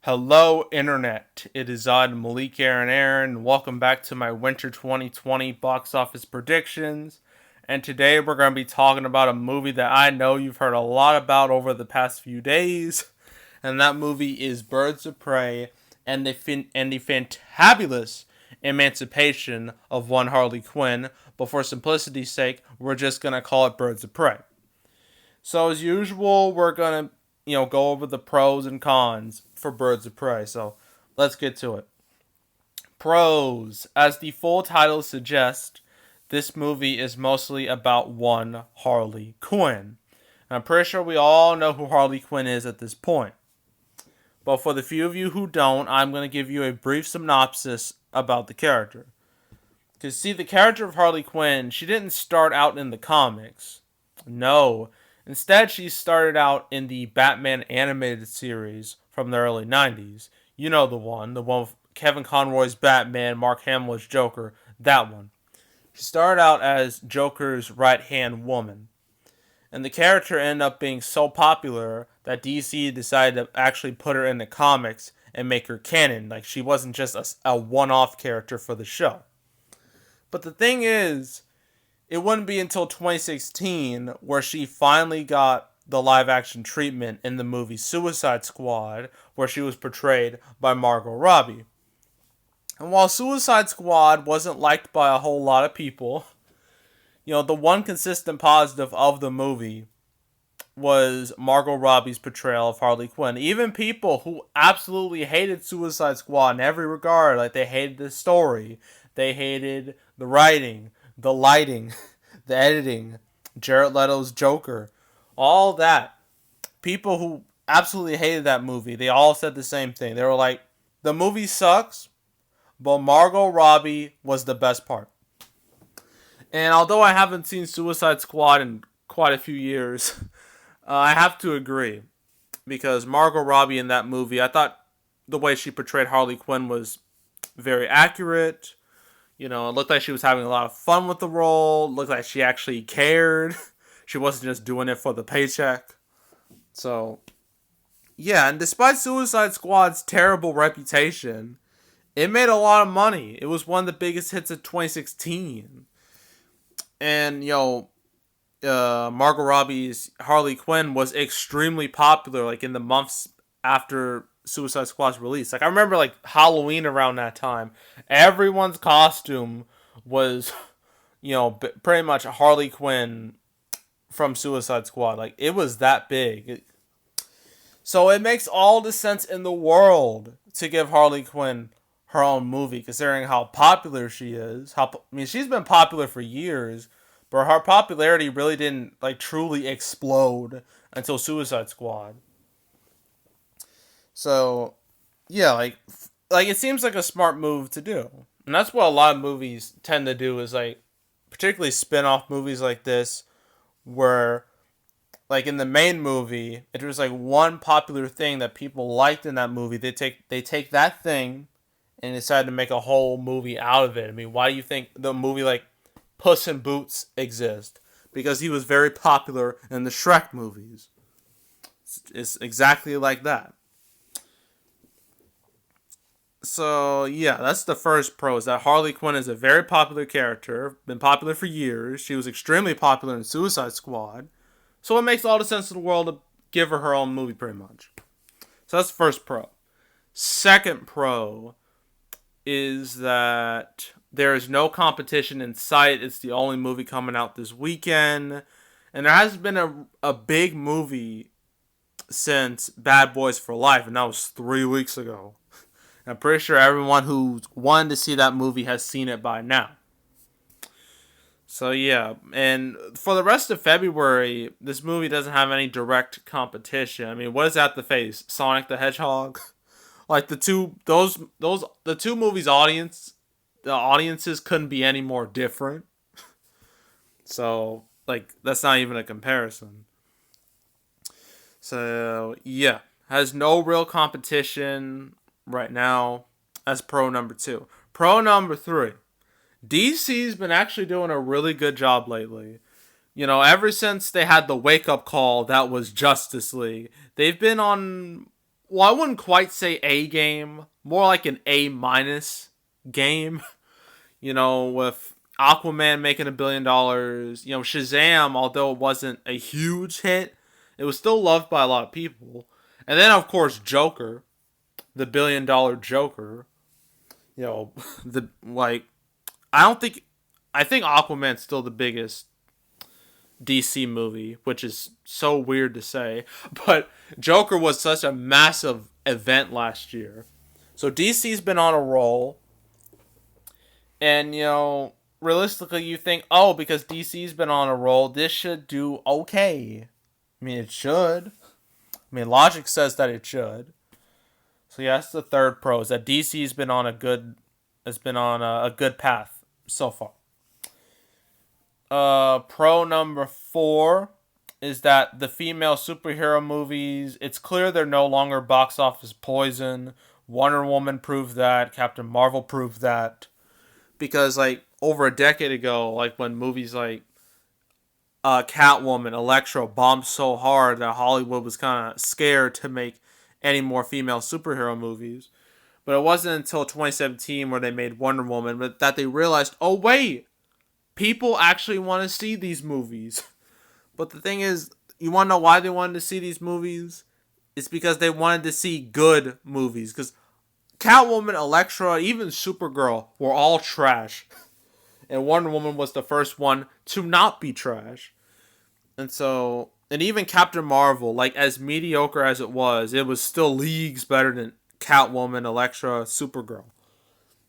Hello, Internet. It is I, Malik Aaron, and welcome back to my Winter 2020 box office predictions. And today we're going to be talking about a movie that I know you've heard a lot about over the past few days, and that movie is Birds of Prey and the fantabulous Emancipation of one Harley Quinn. But for simplicity's sake, we're just going to call it Birds of Prey. So as usual, we're going to go over the pros and cons for Birds of Prey. So let's get to it. Pros. As the full title suggests, this movie is mostly about one Harley Quinn. And I'm pretty sure we all know who Harley Quinn is at this point. But for the few of you who don't, I'm going to give you a brief synopsis about the character. Because see, the character of Harley Quinn, she didn't start out in the comics. No. Instead, she started out in the Batman animated series from the early 90s. You know the one with Kevin Conroy's Batman, Mark Hamill's Joker, that one. She started out as Joker's right-hand woman. And the character ended up being so popular that DC decided to actually put her in the comics and make her canon. Like, she wasn't just a one-off character for the show. But the thing is, it wouldn't be until 2016 where she finally got the live-action treatment in the movie Suicide Squad, where she was portrayed by Margot Robbie. And while Suicide Squad wasn't liked by a whole lot of people, the one consistent positive of the movie was Margot Robbie's portrayal of Harley Quinn. Even people who absolutely hated Suicide Squad in every regard, like they hated the story, they hated the writing, the lighting, the editing, Jared Leto's Joker, all that. People who absolutely hated that movie, they all said the same thing. They were like, the movie sucks, but Margot Robbie was the best part. And although I haven't seen Suicide Squad in quite a few years, I have to agree. Because Margot Robbie in that movie, I thought the way she portrayed Harley Quinn was very accurate. It looked like she was having a lot of fun with the role. It looked like she actually cared. She wasn't just doing it for the paycheck. So, yeah, and despite Suicide Squad's terrible reputation, it made a lot of money. It was one of the biggest hits of 2016. And, Margot Robbie's Harley Quinn was extremely popular, like, in the months after Suicide Squad's release. Like, I remember, like, Halloween around that time. Everyone's costume was, pretty much Harley Quinn from Suicide Squad. Like, it was that big. So it makes all the sense in the world to give Harley Quinn her own movie, considering how popular she is. She's been popular for years, but her popularity really didn't, like, truly explode until Suicide Squad. So, yeah, like it seems like a smart move to do. And that's what a lot of movies tend to do, is, like, particularly spin-off movies like this, where, like, in the main movie, if there's, like, one popular thing that people liked in that movie, they take that thing and decide to make a whole movie out of it. I mean, why do you think the movie, like, Puss in Boots exists? Because he was very popular in the Shrek movies. It's exactly like that. So, yeah, that's the first pro, is that Harley Quinn is a very popular character, been popular for years. She was extremely popular in Suicide Squad. So it makes all the sense in the world to give her her own movie, pretty much. So that's the first pro. Second pro is that there is no competition in sight. It's the only movie coming out this weekend. And there hasn't been a big movie since Bad Boys for Life, and that was 3 weeks ago. I'm pretty sure everyone who wanted to see that movie has seen it by now. So, yeah. And for the rest of February, this movie doesn't have any direct competition. I mean, what does it have to face? Sonic the Hedgehog? Like, the two movies' the audiences couldn't be any more different. So, like, that's not even a comparison. So, yeah. Has no real competition right now as pro number 2. Pro number 3. DC's been actually doing a really good job lately. Ever since they had the wake-up call that was Justice League, they've been on well, I wouldn't quite say A game, more like an A minus game. With Aquaman making $1 billion, Shazam, although it wasn't a huge hit, it was still loved by a lot of people. And then, of course, Joker, the $1 billion Joker. The like, I don't think, I think Aquaman's still the biggest DC movie, which is so weird to say, but Joker was such a massive event last year. So DC's been on a roll, and realistically, you think, oh, because DC's been on a roll, this should do okay. I mean, it should. I mean, logic says that it should. So yeah, that's the third pro, is that DC's been on a good path so far. Pro number 4 is that the female superhero movies, it's clear they're no longer box office poison. Wonder Woman proved that. Captain Marvel proved that. Because, over a decade ago, when movies like Catwoman, Electro bombed so hard that Hollywood was kind of scared to make any more female superhero movies. But it wasn't until 2017 where they made Wonder Woman that they realized, oh wait, people actually want to see these movies. But the thing is, you want to know why they wanted to see these movies? It's because they wanted to see good movies. Because Catwoman, Elektra, even Supergirl were all trash. And Wonder Woman was the first one to not be trash. And even Captain Marvel, as mediocre as it was still leagues better than Catwoman, Elektra, Supergirl.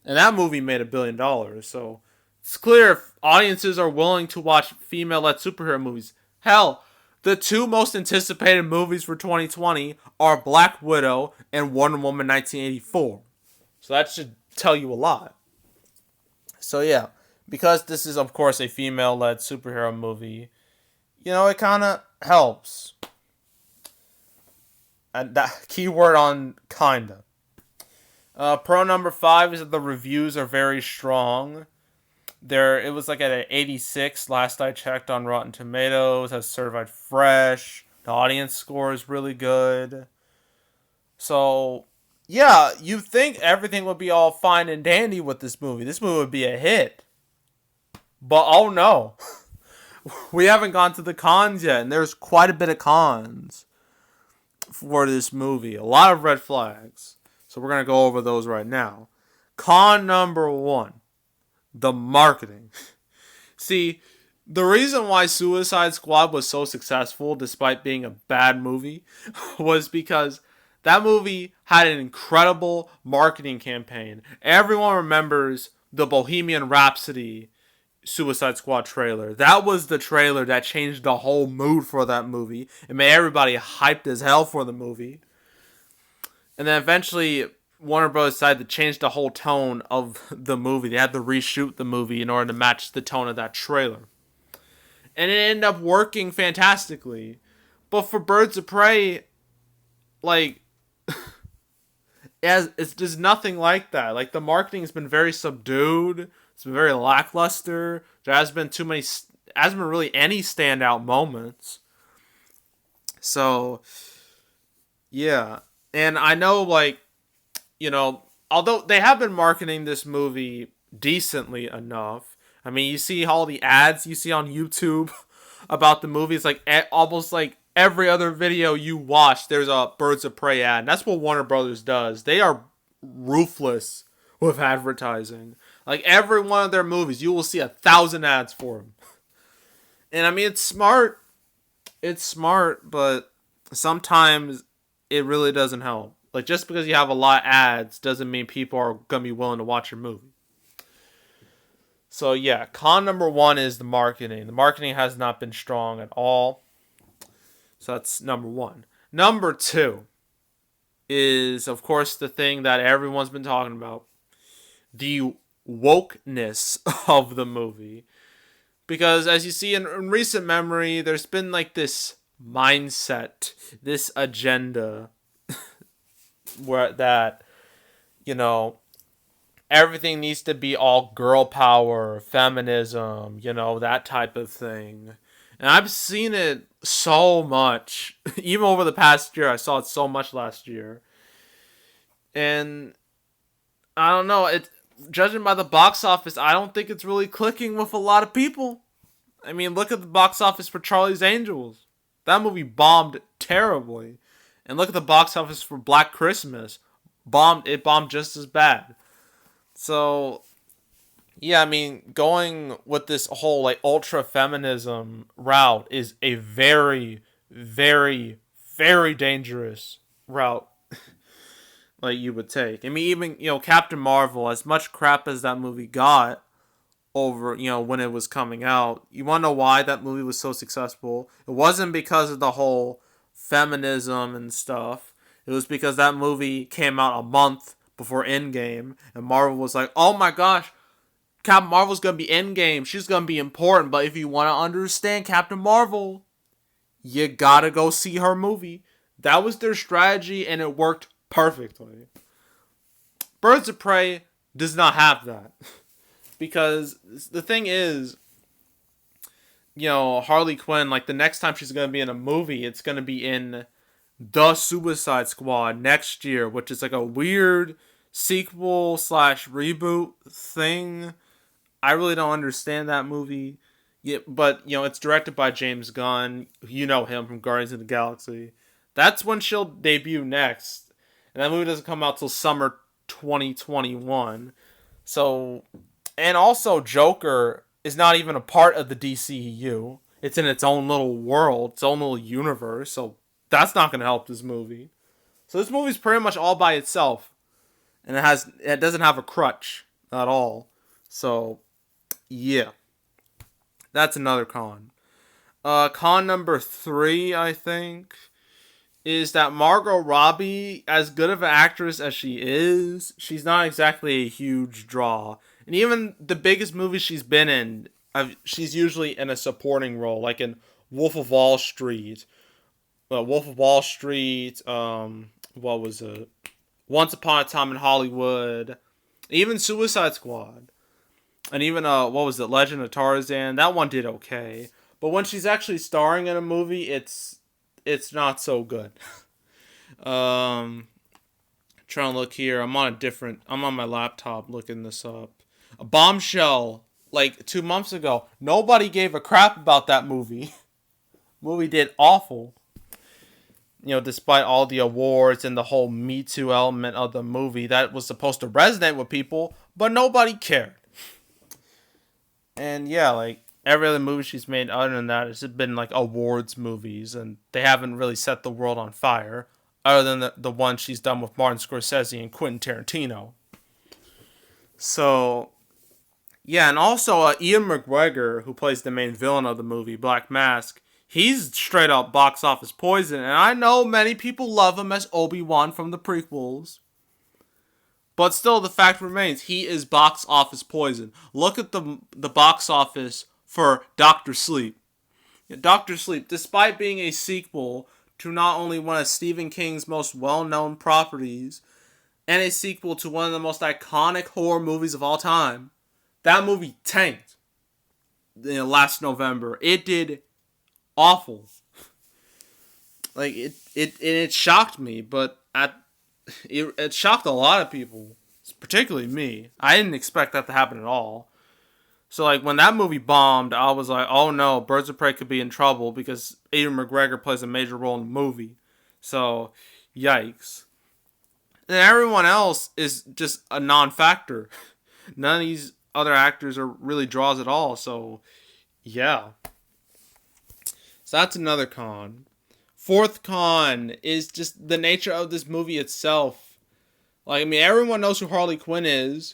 And that movie made $1 billion. So it's clear if audiences are willing to watch female-led superhero movies. Hell, the two most anticipated movies for 2020 are Black Widow and Wonder Woman 1984. So that should tell you a lot. So yeah, because this is, of course, a female-led superhero movie, it kind of helps. And that keyword on kinda. Pro number 5 is that the reviews are very strong. It was at an 86 last I checked on Rotten Tomatoes. Has certified fresh. The audience score is really good. So yeah, you think everything would be all fine and dandy with this movie. This movie would be a hit. But oh no. We haven't gone to the cons yet, and there's quite a bit of cons for this movie. A lot of red flags. So we're going to go over those right now. Con number 1. The marketing. See, the reason why Suicide Squad was so successful, despite being a bad movie, was because that movie had an incredible marketing campaign. Everyone remembers the Bohemian Rhapsody Suicide Squad trailer. That was the trailer that changed the whole mood for that movie. It made everybody hyped as hell for the movie. And then eventually, Warner Bros. Decided to change the whole tone of the movie. They had to reshoot the movie in order to match the tone of that trailer. And it ended up working fantastically. But for Birds of Prey, it's just nothing like that. The marketing has been very subdued. It's been very lackluster. There hasn't been really any standout moments. So, yeah. And I know, although they have been marketing this movie decently enough. I mean, you see all the ads you see on YouTube about the movie. It's almost every other video you watch, there's a Birds of Prey ad. And that's what Warner Brothers does. They are ruthless with advertising. Every one of their movies, you will see 1,000 ads for them. And I mean, it's smart. It's smart, but sometimes it really doesn't help. Just because you have a lot of ads doesn't mean people are going to be willing to watch your movie. So yeah, con number 1 is the marketing. The marketing has not been strong at all. So that's number 1. Number 2 is, of course, the thing that everyone's been talking about. The wokeness of the movie. Because as you see in recent memory, there's been this mindset, this agenda where that, everything needs to be all girl power, feminism, that type of thing. And I've seen it so much. Even over the past year, I saw it so much last year. And I don't know, it judging by the box office, I don't think it's really clicking with a lot of people. I mean, look at the box office for Charlie's Angels. That movie bombed terribly. And look at the box office for Black Christmas. It bombed just as bad. So, yeah, I mean, going with this whole like ultra feminism route is a very, very, very dangerous route. Like you would take. I mean, even Captain Marvel, as much crap as that movie got over when it was coming out, you want to know why that movie was so successful? It wasn't because of the whole feminism and stuff. It was because that movie came out a month before Endgame, and Marvel was like, "Oh my gosh, Captain Marvel's gonna be Endgame. She's gonna be important. But if you want to understand Captain Marvel, you gotta go see her movie." That was their strategy, and it worked perfectly. Birds of Prey does not have that. Because the thing is, Harley Quinn, like the next time she's going to be in a movie, it's going to be in The Suicide Squad next year, which is like a weird sequel slash reboot thing. I really don't understand that movie. Yeah, but, it's directed by James Gunn. You know him from Guardians of the Galaxy. That's when she'll debut next. And that movie doesn't come out till summer 2021. So, and also Joker is not even a part of the DCEU. It's in its own little world, its own little universe. So that's not going to help this movie. So this movie's pretty much all by itself. And it doesn't have a crutch at all. So, yeah. That's another con. Con number 3, I think, is that Margot Robbie, as good of an actress as she is, she's not exactly a huge draw. And even the biggest movies she's been in, she's usually in a supporting role, like in Wolf of Wall Street. What was it? Once Upon a Time in Hollywood. Even Suicide Squad. And even, Legend of Tarzan. That one did okay. But when she's actually starring in a movie, it's not so good. Trying to look here. I'm on my laptop looking this up. A Bombshell, like 2 months ago. Nobody gave a crap about that movie. Movie did awful. Despite all the awards and the whole Me Too element of the movie that was supposed to resonate with people, but nobody cared. And yeah, like every other movie she's made other than that, it's been like awards movies, and they haven't really set the world on fire, other than the one she's done with Martin Scorsese and Quentin Tarantino. So, yeah, and also Ian McGregor, who plays the main villain of the movie, Black Mask, he's straight up box office poison, and I know many people love him as Obi-Wan from the prequels. But still, the fact remains, he is box office poison. Look at the box office for Dr. Sleep. Dr. Sleep, despite being a sequel to not only one of Stephen King's most well-known properties, and a sequel to one of the most iconic horror movies of all time, that movie tanked last November. It did awful. Like, it shocked me, but it shocked a lot of people, particularly me. I didn't expect that to happen at all. So, like, when that movie bombed, I was like, oh no, Birds of Prey could be in trouble because Ian McGregor plays a major role in the movie. So, yikes. And everyone else is just a non-factor. None of these other actors are really draws at all, so, yeah. So that's another con. Fourth con is just the nature of this movie itself. Like, I mean, everyone knows who Harley Quinn is,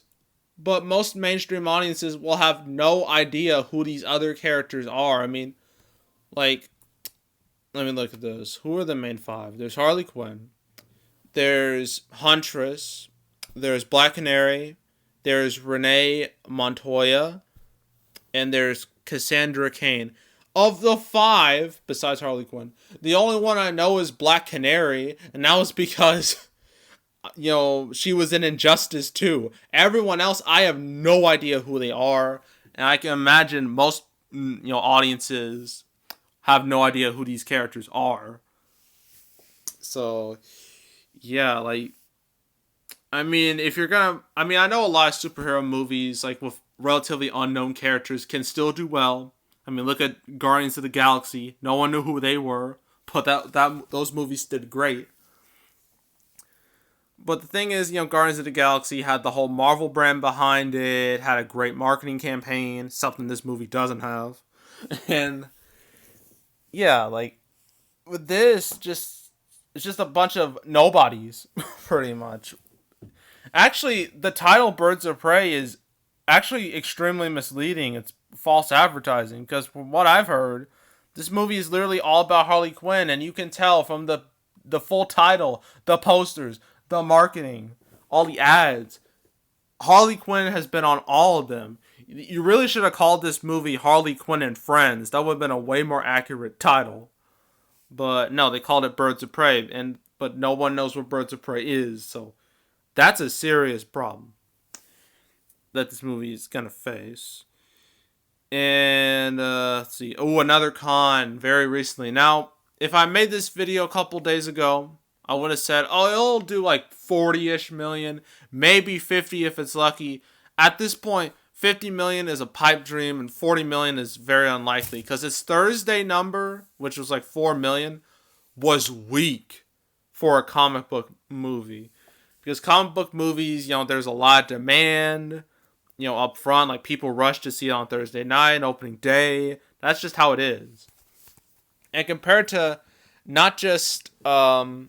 but most mainstream audiences will have no idea who these other characters are. I mean, like, let me look at this. Who are the main 5? There's Harley Quinn. There's Huntress. There's Black Canary. There's Renee Montoya. And there's Cassandra Cain. Of the 5, besides Harley Quinn, the only one I know is Black Canary, and that was because, she was in Injustice 2. Everyone else, I have no idea who they are, and I can imagine most, audiences have no idea who these characters are. So, yeah, like, I mean, if you're gonna, I mean, I know a lot of superhero movies, like with relatively unknown characters, can still do well. I mean, look at Guardians of the Galaxy. No one knew who they were, but those movies did great. But the thing is, Guardians of the Galaxy had the whole Marvel brand behind it, had a great marketing campaign, something this movie doesn't have. And yeah, like with this, just it's just a bunch of nobodies, pretty much. Actually, the title "Birds of Prey" is actually extremely misleading. It's false advertising because, from what I've heard, this movie is literally all about Harley Quinn, and you can tell from the full title, the posters, the marketing, all the ads. Harley Quinn has been on all of them. You really should have called this movie Harley Quinn and Friends. That would have been a way more accurate title. But no, they called it Birds of Prey, and but no one knows what Birds of Prey is, so that's a serious problem that this movie is gonna face. And let's see. Oh, another con very recently. Now, if I made this video a couple days ago, I would have said, "Oh, it'll do like 40-ish million, maybe 50 if it's lucky." At this point, 50 million is a pipe dream, and 40 million is very unlikely because its Thursday number, which was like 4 million, was weak for a comic book movie. Because comic book movies, there's a lot of demand, up front. Like, people rush to see it on Thursday night, opening day. That's just how it is. And compared to not just, Marvel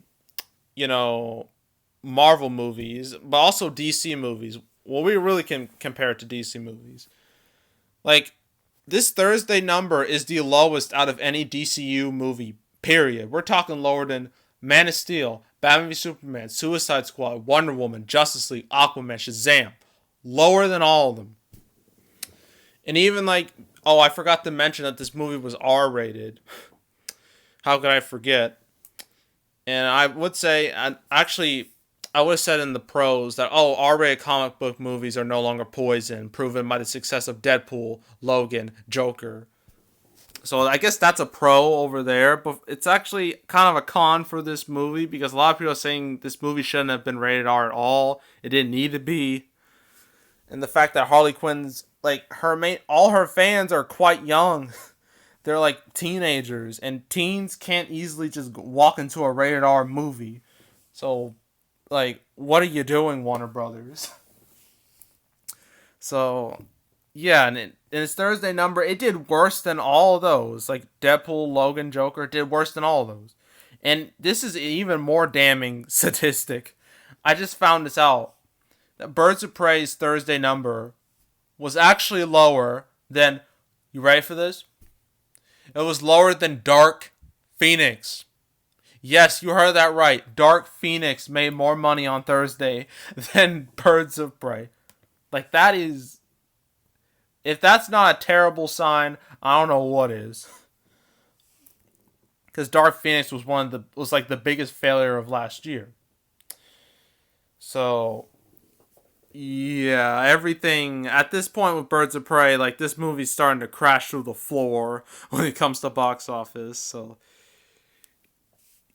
movies, but also DC movies, well, we really can compare it to DC movies. Like, this Thursday number is the lowest out of any DCU movie, period. We're talking lower than Man of Steel, Batman v Superman, Suicide Squad, Wonder Woman, Justice League, Aquaman, Shazam. Lower than all of them. And even like, oh, I forgot to mention that this movie was R-rated. How could I forget? And I would say, I would have said in the pros that, oh, R-rated comic book movies are no longer poison, proven by the success of Deadpool, Logan, Joker. So I guess that's a pro over there, but it's actually kind of a con for this movie because a lot of people are saying this movie shouldn't have been rated R at all. It didn't need to be. And the fact that Harley Quinn's, like, all her fans are quite young. They're like teenagers, and teens can't easily just walk into a rated R movie. So, like, what are you doing, Warner Brothers? So, yeah, and in its Thursday number, it did worse than all of those. Like, Deadpool, Logan, Joker did worse than all of those. And this is an even more damning statistic. I just found this out. That Birds of Prey's Thursday number was actually lower than, you ready for this? It was lower than Dark Phoenix. Yes, you heard that right. Dark Phoenix made more money on Thursday than Birds of Prey. Like, that is... If that's not a terrible sign, I don't know what is. Because Dark Phoenix was like the biggest failure of last year. So, yeah, everything at this point with Birds of Prey, like, this movie's starting to crash through the floor when it comes to box office. So,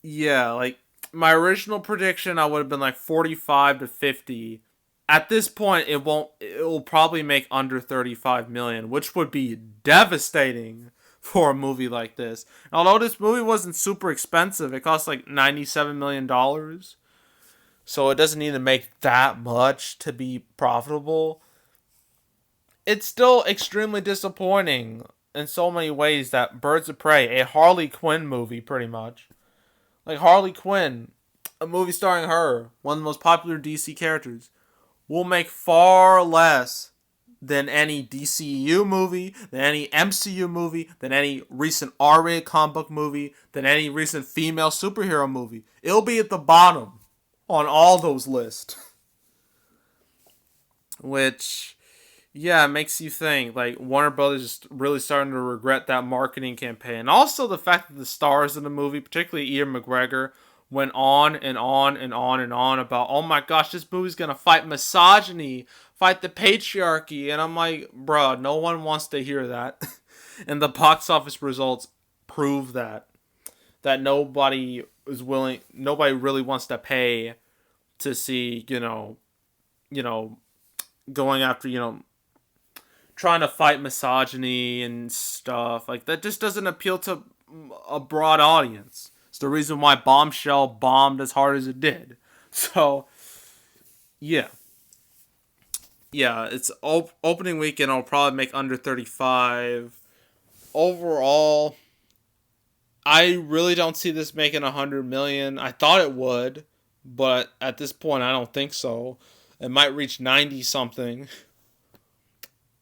yeah, like, my original prediction, I would have been like 45 to 50. At this point, it will probably make under 35 million, which would be devastating for a movie like this. And although this movie wasn't super expensive, it cost like $97 million. So it doesn't need to make that much to be profitable. It's still extremely disappointing in so many ways that Birds of Prey, a Harley Quinn movie pretty much. Like Harley Quinn, a movie starring her, one of the most popular DC characters, will make far less than any DCU movie, than any MCU movie, than any recent R-rated comic book movie, than any recent female superhero movie. It'll be at the bottom on all those lists. Which, yeah, makes you think, like, Warner Brothers is really starting to regret that marketing campaign. Also, the fact that the stars in the movie, particularly Ian McGregor, went on and on and on and on about, oh my gosh, this movie's gonna fight misogyny, fight the patriarchy. And I'm like, bruh, no one wants to hear that. And the box office results prove that. That nobody really wants to pay to see, going after, trying to fight misogyny and stuff. Like, that just doesn't appeal to a broad audience. It's the reason why Bombshell bombed as hard as it did. So, yeah. Yeah, it's opening weekend. I'll probably make under 35. Overall, I really don't see this making 100 million. I thought it would, but at this point, I don't think so. It might reach 90 something,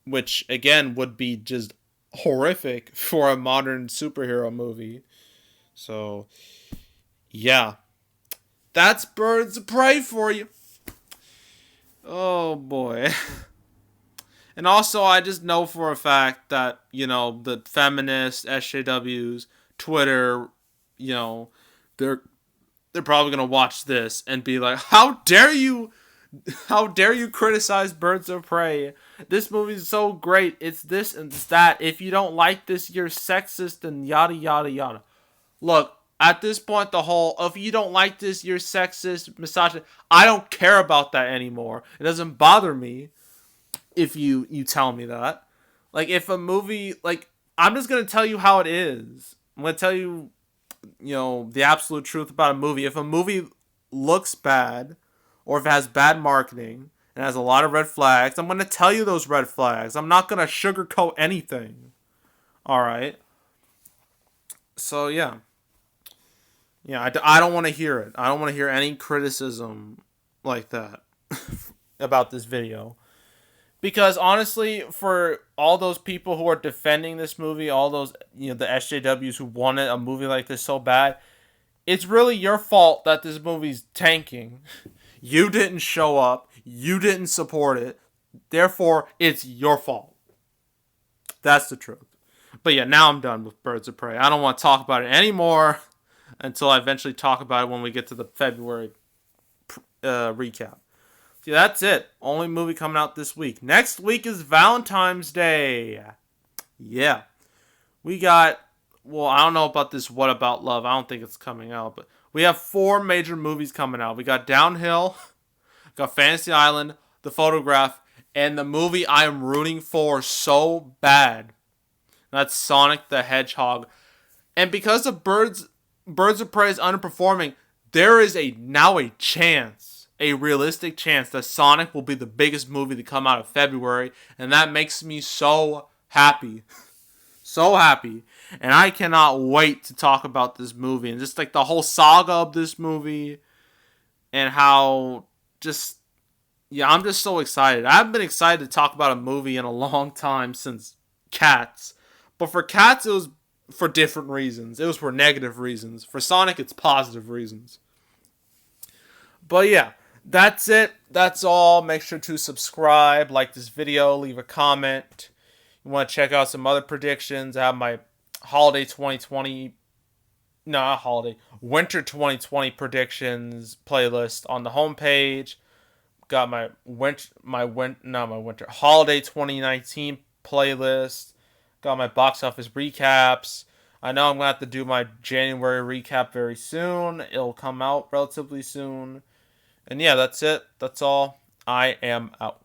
which again would be just horrific for a modern superhero movie. So, yeah, that's Birds of Prey for you. Oh boy. And also, I just know for a fact that, the feminists, SJWs, Twitter, you know, they're they're probably gonna watch this and be like, how dare you criticize Birds of Prey? This movie's so great. It's this and it's that. If you don't like this, you're sexist and yada yada yada. Look, at this point, if you don't like this, you're sexist, misogynist. I don't care about that anymore. It doesn't bother me if you tell me that. Like, if a movie, like, I'm just gonna tell you how it is. I'm gonna tell you, the absolute truth about a movie. If a movie looks bad, or if it has bad marketing and has a lot of red flags, I'm gonna tell you those red flags. I'm not gonna sugarcoat anything. All right. So yeah. Yeah, I don't want to hear it. I don't want to hear any criticism like that about this video. Because honestly, for all those people who are defending this movie, all those, the SJWs who wanted a movie like this so bad, it's really your fault that this movie's tanking. You didn't show up. You didn't support it. Therefore, it's your fault. That's the truth. But yeah, now I'm done with Birds of Prey. I don't want to talk about it anymore until I eventually talk about it when we get to the February recap. See, that's it. Only movie coming out this week. Next week is Valentine's Day. Yeah. We got, well, I don't know about this What About Love. I don't think it's coming out, but we have 4 major movies coming out. We got Downhill, got Fantasy Island, The Photograph, and the movie I am rooting for so bad. That's Sonic the Hedgehog. And because the Birds of Prey is underperforming, there is now a chance, a realistic chance, that Sonic will be the biggest movie to come out of February. And that makes me so happy. So happy. And I cannot wait to talk about this movie. And just like the whole saga of this movie. And how just, yeah, I'm just so excited. I haven't been excited to talk about a movie in a long time since Cats. But for Cats, it was for different reasons. It was for negative reasons. For Sonic, it's positive reasons. But yeah, that's it. That's all. Make sure to subscribe, like this video, leave a comment. You want to check out some other predictions? I have my Winter 2020 predictions playlist on the homepage. Got my Holiday 2019 playlist. Got my box office recaps. I know I'm going to have to do my January recap very soon. It'll come out relatively soon. And yeah, that's it. That's all. I am out.